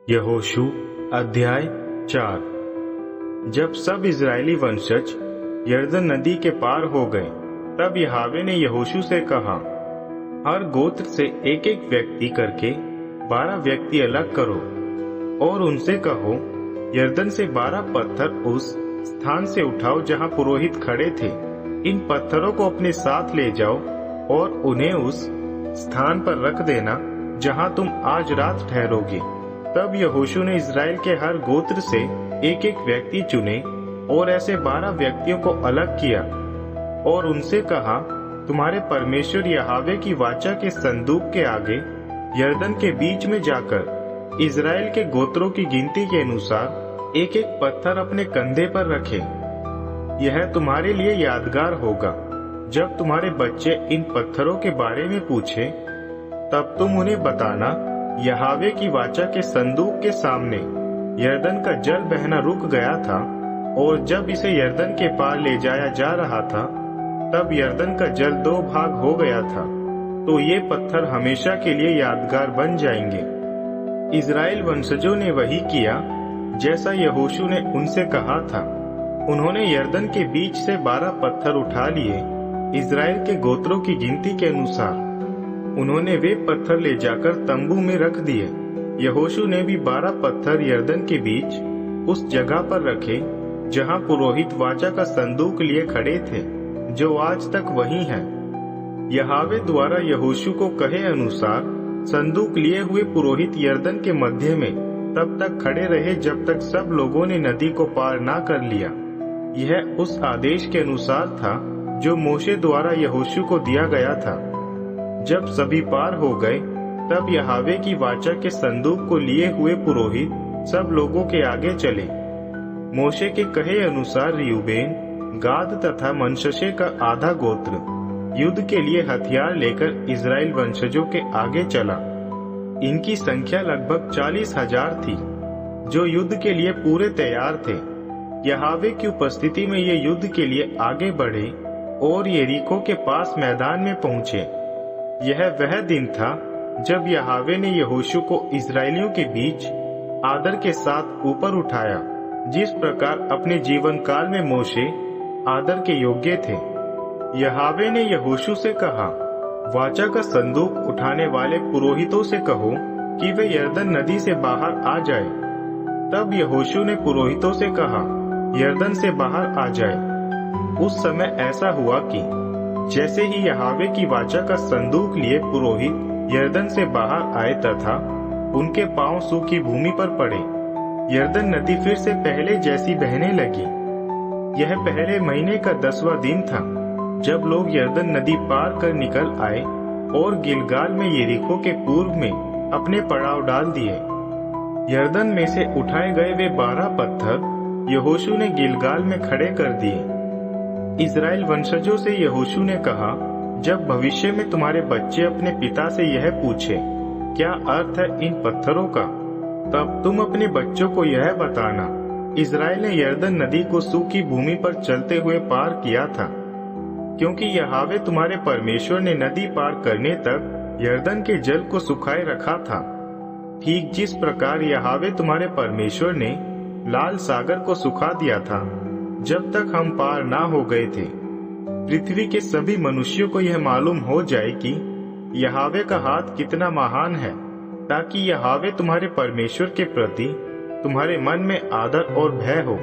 यहोशू अध्याय 4। जब सब इजरायली वंशज यरदन नदी के पार हो गए, तब यहोवा ने यहोशू से कहा, हर गोत्र से एक एक व्यक्ति करके 12 व्यक्ति अलग करो और उनसे कहो, यरदन से 12 पत्थर उस स्थान से उठाओ जहां पुरोहित खड़े थे। इन पत्थरों को अपने साथ ले जाओ और उन्हें उस स्थान पर रख देना जहां तुम आज रात ठहरोगे। तब यहोशू ने इजराइल के हर गोत्र से एक एक व्यक्ति चुने और ऐसे 12 व्यक्तियों को अलग किया और उनसे कहा, तुम्हारे परमेश्वर यहोवा की वाचा के संदूक के आगे यरदन के बीच में जाकर इजराइल के गोत्रों की गिनती के अनुसार एक एक पत्थर अपने कंधे पर रखें। यह तुम्हारे लिए यादगार होगा। जब तुम्हारे बच्चे इन पत्थरों के बारे में पूछे, तब तुम उन्हें बताना, यहोवा की वाचा के संदूक के सामने यरदन का जल बहना रुक गया था, और जब इसे यरदन के पार ले जाया जा रहा था, तब यरदन का जल 2 भाग हो गया था। तो ये पत्थर हमेशा के लिए यादगार बन जाएंगे। इजराइल वंशजों ने वही किया जैसा यहोशू ने उनसे कहा था। उन्होंने यरदन के बीच से 12 पत्थर उठा लिए, इजराइल के गोत्रों की गिनती के अनुसार। उन्होंने वे पत्थर ले जाकर तंबू में रख दिए। यहोशू ने भी 12 पत्थर यरदन के बीच उस जगह पर रखे जहां पुरोहित वाचा का संदूक लिए खड़े थे, जो आज तक वही है। यहोवा द्वारा यहोशू को कहे अनुसार संदूक लिए हुए पुरोहित यरदन के मध्य में तब तक खड़े रहे जब तक सब लोगों ने नदी को पार ना कर लिया। यह उस आदेश के अनुसार था जो मूसा द्वारा यहोशू को दिया गया था। जब सभी पार हो गए, तब यहोवा की वाचा के संदूक को लिए हुए पुरोहित सब लोगों के आगे चले। मूसा के कहे अनुसार रियूबेन, गाद तथा मनश्शे का आधा गोत्र युद्ध के लिए हथियार लेकर इजराइल वंशजों के आगे चला। इनकी संख्या लगभग 40,000 थी, जो युद्ध के लिए पूरे तैयार थे। यहोवा की उपस्थिति में ये युद्ध के लिए आगे बढ़े और यरीको के पास मैदान में पहुंचे। यह वह दिन था जब यहोवा ने यहोशू को इजरायलियों के बीच आदर के साथ ऊपर उठाया, जिस प्रकार अपने जीवन काल में मूसा आदर के योग्य थे। यहोवा ने यहोशू से कहा, वाचा का संदूक उठाने वाले पुरोहितों से कहो कि वे यरदन नदी से बाहर आ जाए। तब यहोशू ने पुरोहितों से कहा, यरदन से बाहर आ जाए। उस समय ऐसा हुआ कि जैसे ही यहोवा की वाचा का संदूक लिए पुरोहित यरदन से बाहर आए तथा उनके पांव सूखी भूमि पर पड़े, यरदन नदी फिर से पहले जैसी बहने लगी। यह पहले महीने का 10वां दिन था, जब लोग यरदन नदी पार कर निकल आए और गिलगाल में यरीको के पूर्व में अपने पड़ाव डाल दिए। यरदन में से उठाए गए वे 12 पत्थर यहोशू ने गिलगाल में खड़े कर दिए। इजराइल वंशजों से यहोशू ने कहा, जब भविष्य में तुम्हारे बच्चे अपने पिता से यह पूछे, क्या अर्थ है इन पत्थरों का, तब तुम अपने बच्चों को यह बताना, इजराइल ने यरदन नदी को सूखी भूमि पर चलते हुए पार किया था, क्योंकि यहोवा तुम्हारे परमेश्वर ने नदी पार करने तक यरदन के जल को सुखाए रखा था, ठीक जिस प्रकार यहोवा तुम्हारे परमेश्वर ने लाल सागर को सुखा दिया था जब तक हम पार ना हो गए थे। पृथ्वी के सभी मनुष्यों को यह मालूम हो जाए कि यहोवा का हाथ कितना महान है, ताकि यहोवा तुम्हारे परमेश्वर के प्रति तुम्हारे मन में आदर और भय हो।